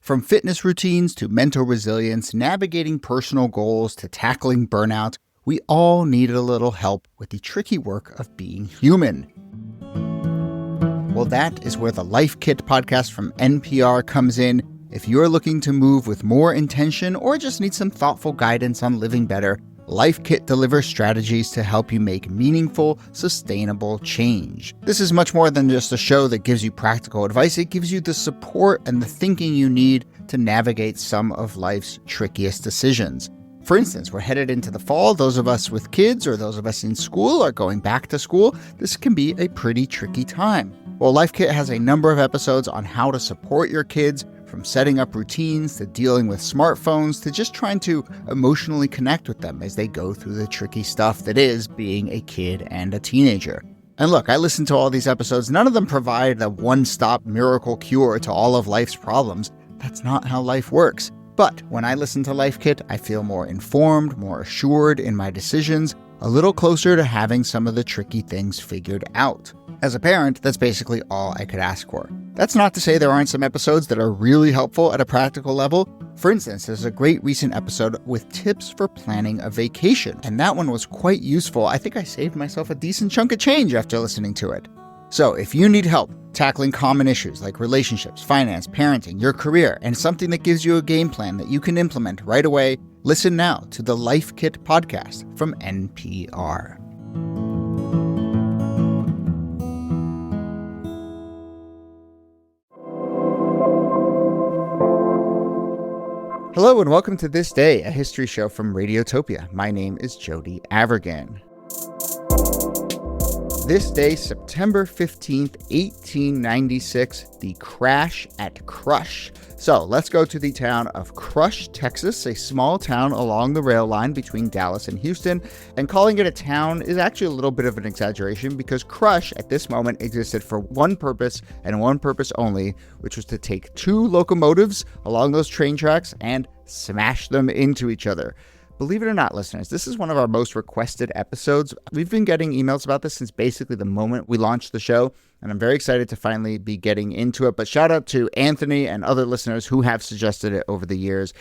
From fitness routines to mental resilience, navigating personal goals to tackling burnout, we all need a little help with the tricky work of being human. Well, that is where the Life Kit podcast from NPR comes in. If you're looking to move with more intention or just need some thoughtful guidance on living better, Life Kit delivers strategies to help you make meaningful, sustainable change. This is much more than just a show that gives you practical advice. It gives you the support and the thinking you need to navigate some of life's trickiest decisions. For instance, we're headed into the fall. Those of us with kids or those of us in school are going back to school. This can be a pretty tricky time. Well, Life Kit has a number of episodes on how to support your kids, from setting up routines to dealing with smartphones to just trying to emotionally connect with them as they go through the tricky stuff that is being a kid and a teenager. And look, I listened to all these episodes. None of them provide a one-stop miracle cure to all of life's problems. That's not how life works. But when I listen to Life Kit, I feel more informed, more assured in my decisions, a little closer to having some of the tricky things figured out. As a parent, that's basically all I could ask for. That's not to say there aren't some episodes that are really helpful at a practical level. For instance, there's a great recent episode with tips for planning a vacation, and that one was quite useful. I think I saved myself a decent chunk of change after listening to it. So if you need help tackling common issues like relationships, finance, parenting, your career, and something that gives you a game plan that you can implement right away, listen now to the Life Kit podcast from NPR. Hello and welcome to This Day, a history show from Radiotopia. My name is Jody Avergan. This day, September 15th, 1896, the crash at Crush. So let's go to the town of Crush, Texas, a small town along the rail line between Dallas and Houston. And calling it a town is actually a little bit of an exaggeration because Crush at this moment existed for one purpose and one purpose only, which was to take two locomotives along those train tracks and smash them into each other. Believe it or not, listeners, this is one of our most requested episodes. We've been getting emails about this since basically the moment we launched the show, and I'm very excited to finally be getting into it. But shout out to Anthony and other listeners who have suggested it over the years.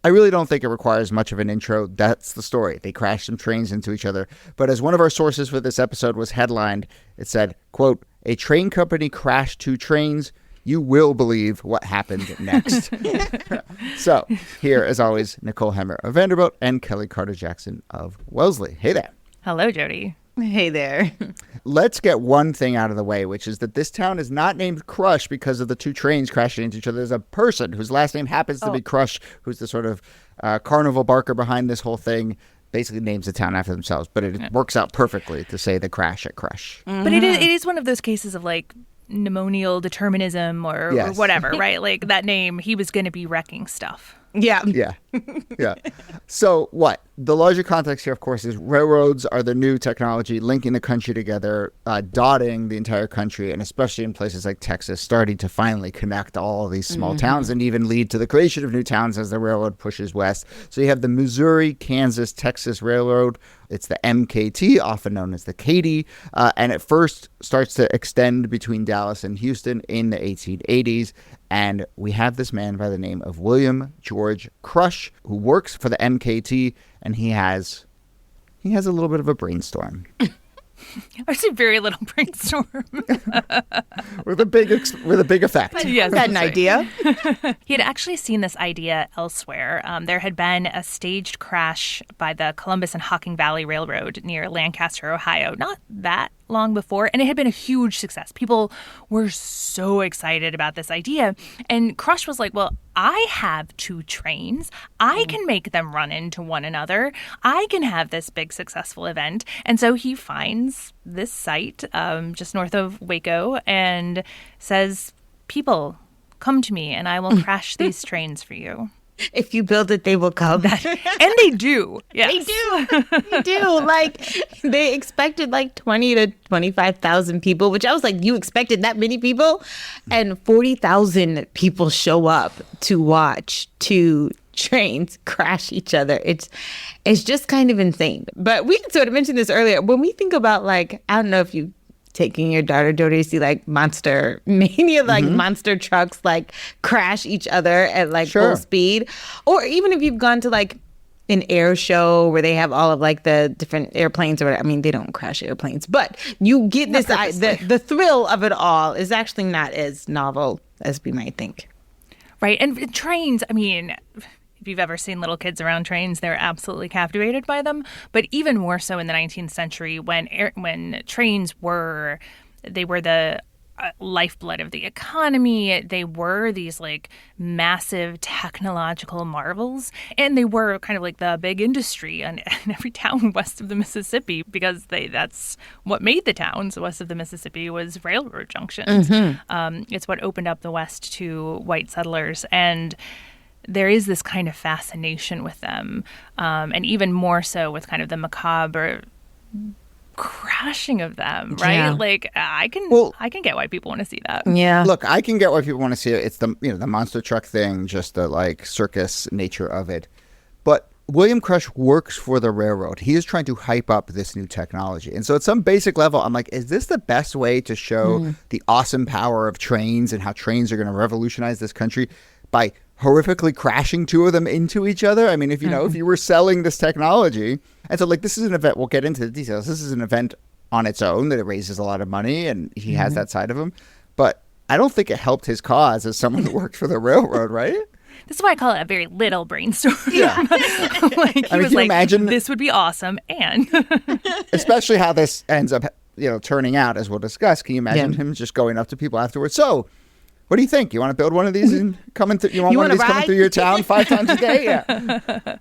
I really don't think it requires much of an intro. That's the story. They crashed some trains into each other. But as one of our sources for this episode was headlined, it said, quote, "A train company crashed two trains. You will believe what happened next." So here, as always, Nicole Hemmer of Vanderbilt and Kellie Carter-Jackson of Wellesley. Hey there. Hello, Jody. Hey there. Let's get one thing out of the way, which is that this town is not named Crush because of the two trains crashing into each other. There's a person whose last name happens to be Crush, who's the sort of carnival barker behind this whole thing. Basically names the town after themselves, but it works out perfectly to say the crash at Crush. Mm-hmm. But it is one of those cases of like mnemonial determinism or whatever, right? Like that name, he was going to be wrecking stuff. Yeah. Yeah. So what? The larger context here, of course, is railroads are the new technology linking the country together, dotting the entire country, and especially in places like Texas, starting to finally connect all of these small towns and even lead to the creation of new towns as the railroad pushes west. So you have the Missouri, Kansas, Texas Railroad. It's the MKT, often known as the Katy, and it first starts to extend between Dallas and Houston in the 1880s. And we have this man by the name of William George Crush, who works for the MKT, and he has a little bit of a brainstorm. I see very little brainstorm. with a big effect. But yes, got an idea. He had actually seen this idea elsewhere. There had been a staged crash by the Columbus and Hocking Valley Railroad near Lancaster, Ohio, not that long before, and it had been a huge success. People were so excited about this idea. And Crush was like, well, I have two trains. I can make them run into one another. I can have this big successful event. And so he finds this site just north of Waco and says, people, come to me and I will crash these trains for you. If you build it, they will come. And they do. Yes. They do. They do. Like, they expected like 20 to 25,000 people, which I was like, you expected that many people? And 40,000 people show up to watch two trains crash each other. It's just kind of insane. But we sort of mentioned this earlier. When we think about, like, I don't know if you taking your daughter Jody to see like monster mania, like monster trucks like crash each other at like full speed. Or even if you've gone to like an air show where they have all of like the different airplanes or whatever. I mean, they don't crash airplanes, but you get this, the thrill of it all is actually not as novel as we might think. Right. And trains, I mean, if you've ever seen little kids around trains, they're absolutely captivated by them. But even more so in the 19th century when trains were the lifeblood of the economy. They were these like massive technological marvels, and they were kind of like the big industry in every town west of the Mississippi, because that's what made the towns west of the Mississippi was railroad junctions. It's what opened up the West to white settlers, and there is this kind of fascination with them, and even more so with kind of the macabre crashing of them, right? Yeah. Like I can get why people want to see that. Yeah. Look, I can get why people want to see it. It's the the monster truck thing, just the like circus nature of it. But William Crush works for the railroad. He is trying to hype up this new technology. And so at some basic level, I'm like, is this the best way to show the awesome power of trains and how trains are going to revolutionize this country by horrifically crashing two of them into each other? I mean, if if you were selling this technology, and so like this is an event, we'll get into the details. This is an event on its own that it raises a lot of money, and he has that side of him. But I don't think it helped his cause as someone who worked for the railroad, right? This is why I call it a very little brainstorm. Yeah. Like, he was like, imagine this would be awesome, and especially how this ends up, turning out, as we'll discuss. Can you imagine him just going up to people afterwards? So, what do you think? You want to build one of these and coming through? You want one of these coming through your town 5 times a day? Yeah.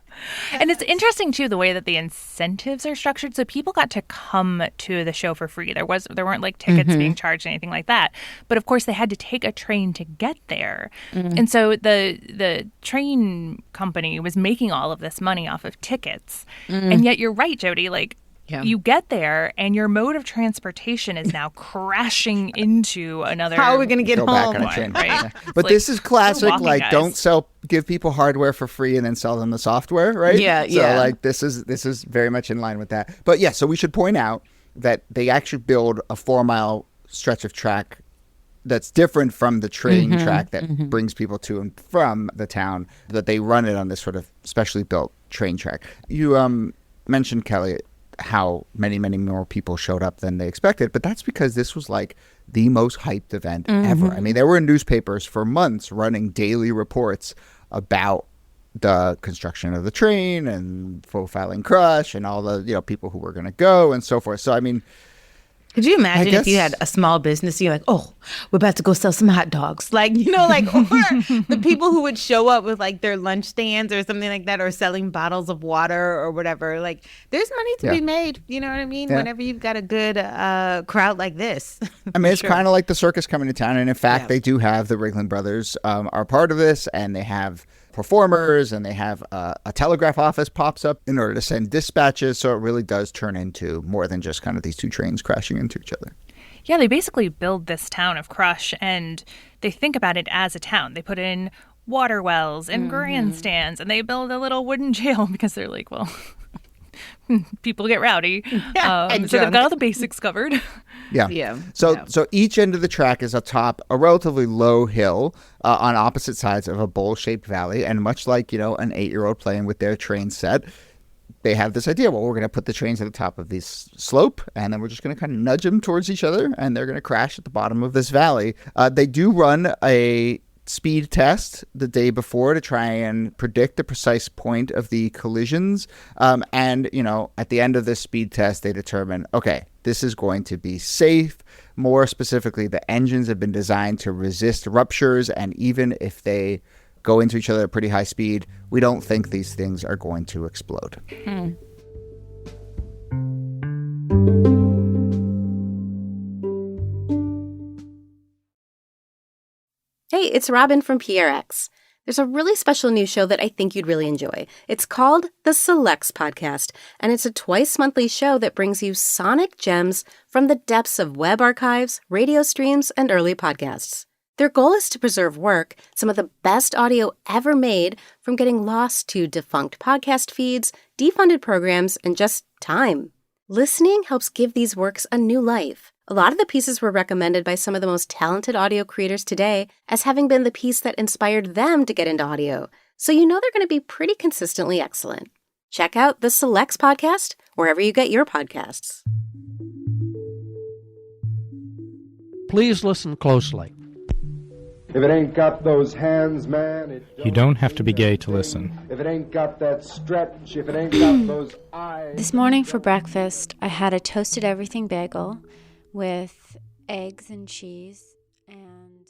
And it's interesting too the way that the incentives are structured. So people got to come to the show for free. There weren't like tickets being charged or anything like that. But of course they had to take a train to get there. And so the train company was making all of this money off of tickets. And yet you're right, Jody. Like. Yeah. You get there, and your mode of transportation is now crashing into another. How are we going to get home? Back on a train. Right? Yeah. But like, this is classic. Like, guys. Give people hardware for free and then sell them the software, right? Yeah, so, like, this is very much in line with that. But yeah, so we should point out that they actually build a 4-mile stretch of track that's different from the train track that brings people to and from the town. That they run it on this sort of specially built train track. You mentioned, Kellie, how many more people showed up than they expected, but that's because this was like the most hyped event ever. I mean, there were newspapers for months running daily reports about the construction of the train and profiling Crush and all the people who were going to go and so forth. So I mean, could you imagine if you had a small business, you're like, oh, we're about to go sell some hot dogs. Like, or the people who would show up with like their lunch stands or something like that, or selling bottles of water or whatever. Like, there's money to be made. You know what I mean? Yeah. Whenever you've got a good crowd like this. I mean, it's kind of like the circus coming to town. And in fact, they do have the Rigland brothers are part of this, and they have performers, and they have a telegraph office pops up in order to send dispatches. So it really does turn into more than just kind of these two trains crashing into each other. Yeah, they basically build this town of Crush, and they think about it as a town. They put in water wells and grandstands, and they build a little wooden jail because they're like, well, people get rowdy. So they've got all the basics covered. Yeah. So each end of the track is atop a relatively low hill on opposite sides of a bowl-shaped valley. And much like, an 8-year-old playing with their train set, they have this idea, well, we're going to put the trains at the top of this slope, and then we're just going to kind of nudge them towards each other, and they're going to crash at the bottom of this valley. They do run a speed test the day before to try and predict the precise point of the collisions. And, at the end of this speed test, they determine, okay, this is going to be safe. More specifically, the engines have been designed to resist ruptures, and even if they go into each other at pretty high speed, we don't think these things are going to explode. Hey, it's Robin from PRX. There's a really special new show that I think you'd really enjoy. It's called The Selects Podcast, and it's a twice-monthly show that brings you sonic gems from the depths of web archives, radio streams, and early podcasts. Their goal is to preserve work, some of the best audio ever made, from getting lost to defunct podcast feeds, defunded programs, and just time. Listening helps give these works a new life. A lot of the pieces were recommended by some of the most talented audio creators today as having been the piece that inspired them to get into audio, so you know they're going to be pretty consistently excellent. Check out the Selects podcast wherever you get your podcasts. Please listen closely. If it ain't got those hands, man, You don't have to be gay to listen. If it ain't got that stretch, if it ain't got those eyes. This morning for breakfast, I had a toasted everything bagel with eggs and cheese and...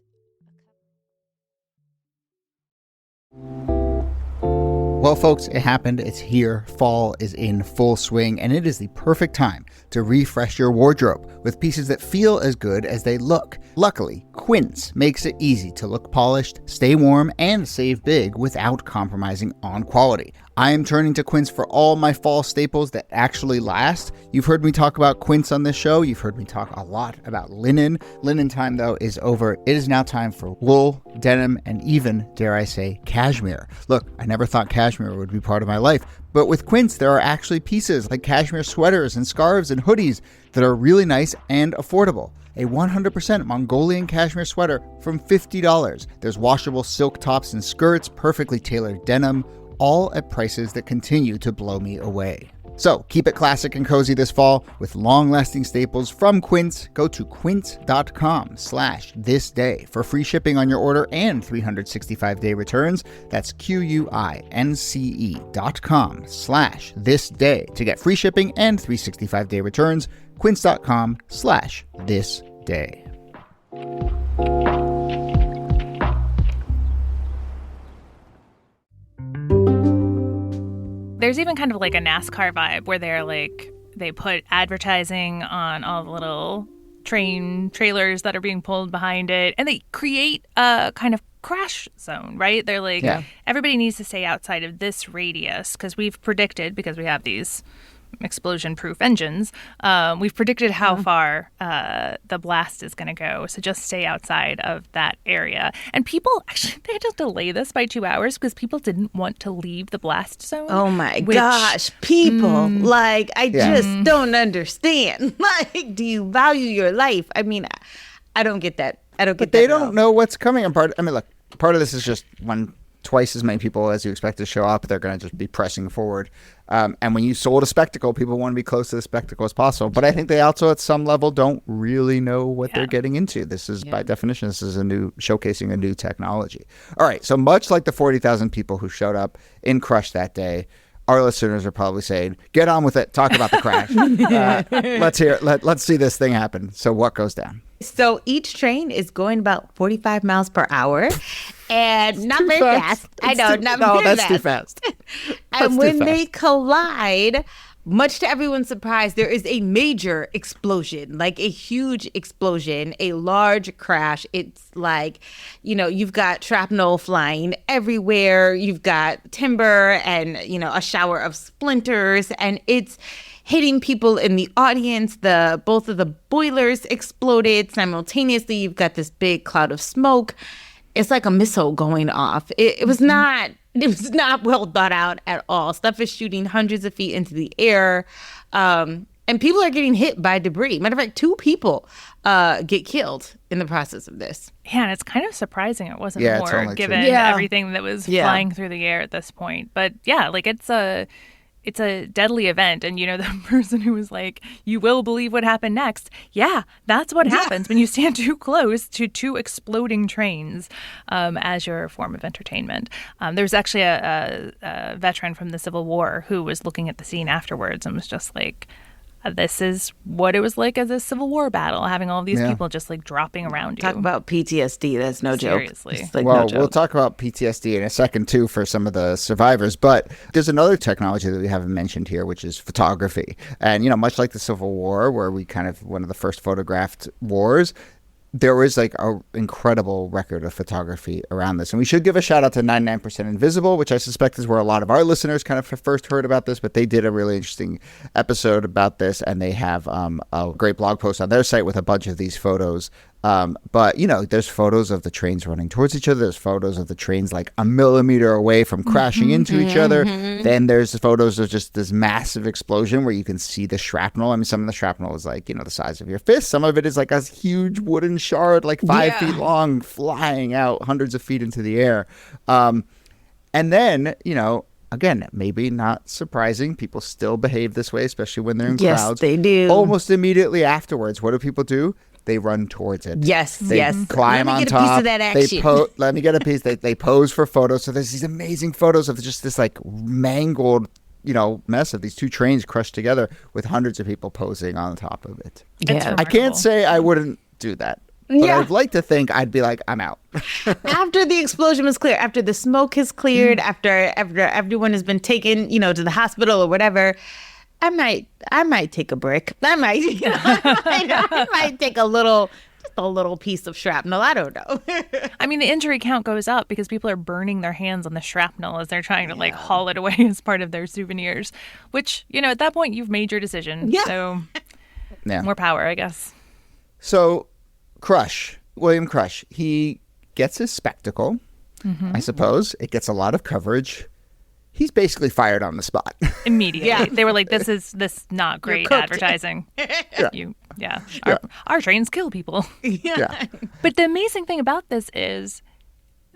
Well, folks, it happened. It's here. Fall is in full swing, and it is the perfect time to refresh your wardrobe with pieces that feel as good as they look. Luckily, Quince makes it easy to look polished, stay warm, and save big without compromising on quality. I am turning to Quince for all my fall staples that actually last. You've heard me talk about Quince on this show. You've heard me talk a lot about linen. Linen time, though, is over. It is now time for wool, denim, and even, dare I say, cashmere. Look, I never thought cashmere would be part of my life, but with Quince, there are actually pieces like cashmere sweaters and scarves and hoodies that are really nice and affordable. A 100% Mongolian cashmere sweater from $50. There's washable silk tops and skirts, perfectly tailored denim, all at prices that continue to blow me away. So keep it classic and cozy this fall with long-lasting staples from Quince. Go to quince.com/thisday for free shipping on your order and 365-day returns. That's QUINCE.com/thisday to get free shipping and 365-day returns. Quince.com/thisday. There's even kind of like a NASCAR vibe where they put advertising on all the little train trailers that are being pulled behind it, and they create a kind of crash zone, right? They're like, everybody needs to stay outside of this radius because we've predicted, because we have these explosion-proof engines, we've predicted how far the blast is going to go. So just stay outside of that area. And people, actually, they had to delay this by 2 hours because people didn't want to leave the blast zone. Oh my gosh, people. I just don't understand. Do you value your life? I mean, I don't get that. But they don't know what's coming. Part of this is just when twice as many people as you expect to show up, they're going to just be pressing forward. And when you sold a spectacle, people want to be close to the spectacle as possible. But I think they also, at some level, don't really know what they're getting into. This is, by definition, this is showcasing a new technology. All right. So much like the 40,000 people who showed up in Crush that day, our listeners are probably saying, get on with it. Talk about the crash. Let's hear it. Let's see this thing happen. So what goes down? So each train is going about 45 miles per hour and not very fast. I know, not very fast. No, that's too fast. And when they collide, much to everyone's surprise, there is a major explosion, like a huge explosion, a large crash. It's like, you've got shrapnel flying everywhere. You've got timber and, a shower of splinters, and it's hitting people in the audience. Both of the boilers exploded simultaneously. You've got this big cloud of smoke. It's like a missile going off. It was not well thought out at all. Stuff is shooting hundreds of feet into the air. And people are getting hit by debris. Matter of fact, 2 people get killed in the process of this. Yeah, and it's kind of surprising it wasn't more, given everything that was flying through the air at this point. But it's a deadly event. And, the person who was like, you will believe what happened next. Yeah, that's what happens when you stand too close to 2 exploding trains as your form of entertainment. There was actually a veteran from the Civil War who was looking at the scene afterwards and was just like, this is what it was like as a Civil War battle, having all these people just dropping around you. Talk about PTSD. That's no joke. Seriously. Well, we'll talk about PTSD in a second, too, for some of the survivors. But there's another technology that we haven't mentioned here, which is photography. And, much like the Civil War, where we one of the first photographed wars, there is an incredible record of photography around this. And we should give a shout out to 99% Invisible, which I suspect is where a lot of our listeners kind of first heard about this, but they did a really interesting episode about this, and they have a great blog post on their site with a bunch of these photos But, there's photos of the trains running towards each other. There's photos of the trains like a millimeter away from crashing into each other. Then there's photos of just this massive explosion where you can see the shrapnel. I mean, some of the shrapnel is like, the size of your fist. Some of it is like a huge wooden shard, like 5 feet long, flying out hundreds of feet into the air. And then, again, maybe not surprising. People still behave this way, especially when they're in crowds. Yes, they do. Almost immediately afterwards, what do people do? They run towards it. Yes, they yes. climb on top. Let me get a piece of that action. Let me get a piece. They pose for photos. So there's these amazing photos of just this like mangled, mess of these two trains crushed together with hundreds of people posing on top of it. Yeah. I can't say I wouldn't do that. But I'd like to think I'd be like, I'm out. After the explosion was clear, after the smoke has cleared, after everyone has been taken, to the hospital or whatever, I might take a brick. I might take just a little piece of shrapnel. I don't know. I mean, the injury count goes up because people are burning their hands on the shrapnel as they're trying to haul it away as part of their souvenirs, which, at that point you've made your decision. Yeah. So more power, I guess. So William Crush, he gets his spectacle, I suppose. It gets a lot of coverage. He's basically fired on the spot. Immediately. Yeah. They were like, this is not great advertising. Our trains kill people. Yeah. But the amazing thing about this is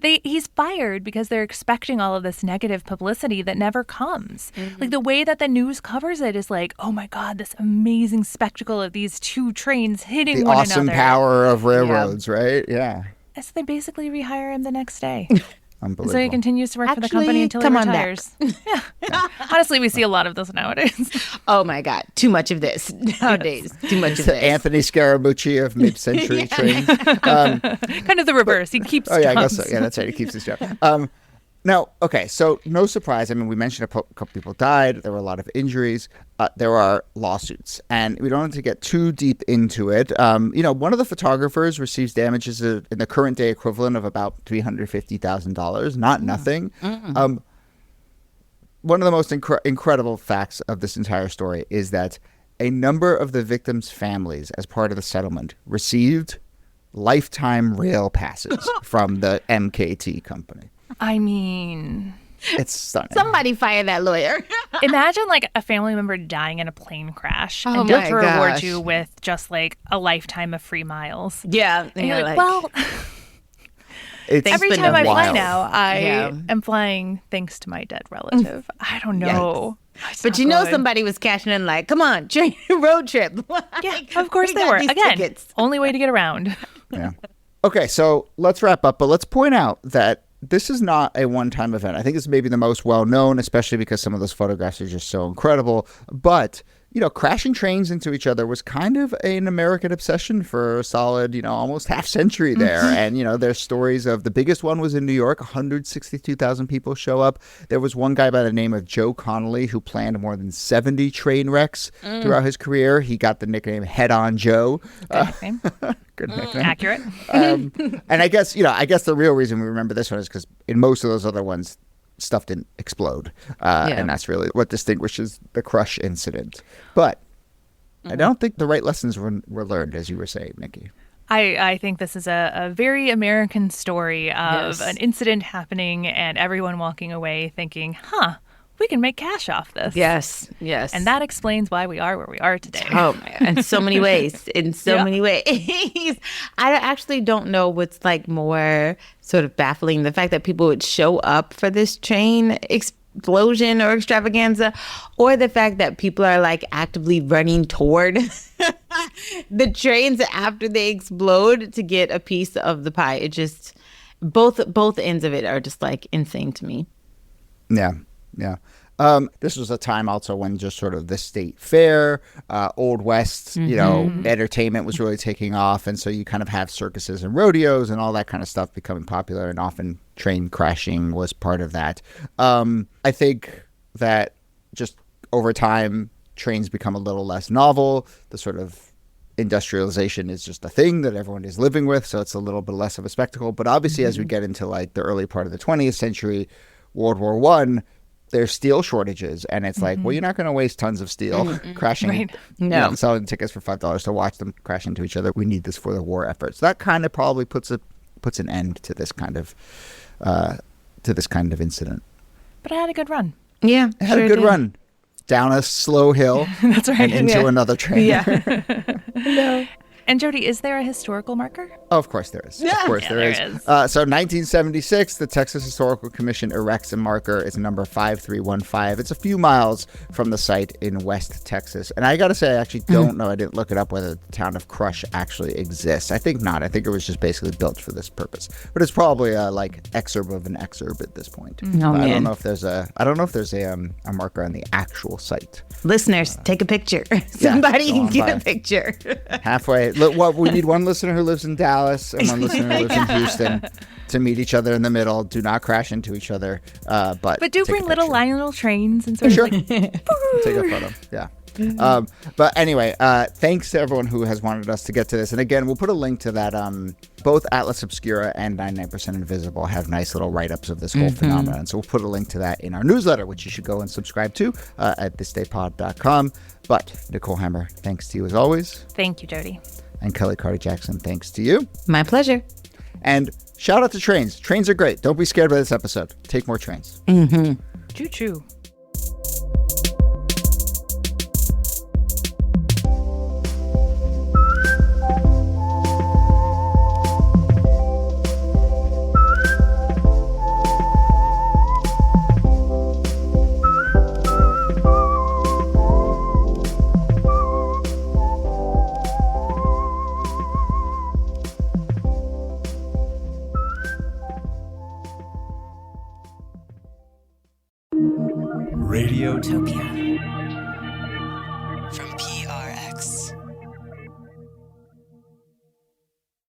he's fired because they're expecting all of this negative publicity that never comes. Like the way that the news covers it is like, oh my God, this amazing spectacle of these two trains hitting one awesome another. Power of railroads, right? Yeah. And so they basically rehire him the next day. Unbelievable. So he continues to work for the company until he retires. Yeah. Honestly, we see a lot of this nowadays. Oh my God, too much of this nowadays. Too much of this. Anthony Scaramucci of mid-century trains. Kind of the reverse. He keeps jobs. I guess so. Yeah, that's right. He keeps his job. Now, okay, so no surprise. I mean, we mentioned a couple people died. There were a lot of injuries. There are lawsuits, and we don't have to get too deep into it. One of the photographers receives damages in the current day equivalent of about $350,000. Not nothing. One of the most incredible facts of this entire story is that a number of the victims' families, as part of the settlement, received lifetime rail passes from the MKT company. I mean, it's stunning. Somebody fire that lawyer. Imagine like a family member dying in a plane crash and my to reward gosh. you with just like a lifetime of free miles. Yeah. And you're like, well, it's every been time I fly wild. now, I am flying thanks to my dead relative. I don't know. It's But not good. somebody was cashing in like, come on, train road trip. Yeah, of course they got were. these Again, tickets. only way to get around. Yeah. Okay, so let's wrap up, but let's point out that this is not a one-time event. I think it's maybe the most well-known, especially because some of those photographs are just so incredible. But, crashing trains into each other was kind of an American obsession for a solid, almost half century there. And, there's stories of the biggest one was in New York. 162,000 people show up. There was one guy by the name of Joe Connolly who planned more than 70 train wrecks throughout his career. He got the nickname Head-On Joe. Good nickname. Good nickname. Accurate. And I guess the real reason we remember this one is because in most of those other ones, stuff didn't explode. And that's really what distinguishes the Crush incident. But I don't think the right lessons were learned, as you were saying, Niki. I think this is a very American story of an incident happening and everyone walking away thinking, we can make cash off this. Yes. And that explains why we are where we are today. Oh, in so many ways. Many ways. I actually don't know what's like more sort of baffling. The fact that people would show up for this train explosion or extravaganza, or the fact that people are like actively running toward the trains after they explode to get a piece of the pie. It just, both ends of it are just like insane to me. Yeah. Yeah. This was a time also when just sort of the state fair, Old West, entertainment was really taking off. And so you kind of have circuses and rodeos and all that kind of stuff becoming popular. And often train crashing was part of that. I think that just over time, trains become a little less novel. The sort of industrialization is just a thing that everyone is living with. So it's a little bit less of a spectacle. But obviously, as we get into like the early part of the 20th century, World War I, there's steel shortages, and it's like, well, you're not going to waste tons of steel crashing, Right. No. selling tickets for $5 to watch them crash into each other. We need this for the war effort. So that kind of probably puts an end to this kind of incident. But I had a good run. Yeah. It had a good run down a slow hill That's right. and into another train. Yeah. And Jody, is there a historical marker? Oh, of course there is. Of course there is. So 1976, the Texas Historical Commission erects a marker. It's number 5315. It's a few miles from the site in West Texas. And I got to say, I actually don't know. I didn't look it up whether the town of Crush actually exists. I think not. I think it was just basically built for this purpose. But it's probably a exurb of an exurb at this point. Oh, I don't man. know if there's a marker on the actual site. Listeners, take a picture. Somebody go on get by. a picture. Halfway. Look, we need one listener who lives in Dallas and one listener who lives in Houston to meet each other in the middle. Do not crash into each other. But do take bring a little picture. line little trains and sort Sure. of like Take a photo. Yeah. But anyway, thanks to everyone who has wanted us to get to this. And again, we'll put a link to that. Both Atlas Obscura and 99% Invisible have nice little write-ups of this whole phenomenon. So we'll put a link to that in our newsletter, which you should go and subscribe to at thisdaypod.com. But Nicole Hammer, thanks to you as always. Thank you, Jody. And Kellie Carter-Jackson, thanks to you. My pleasure. And shout out to trains. Trains are great. Don't be scared by this episode. Take more trains. Choo-choo. Radiotopia.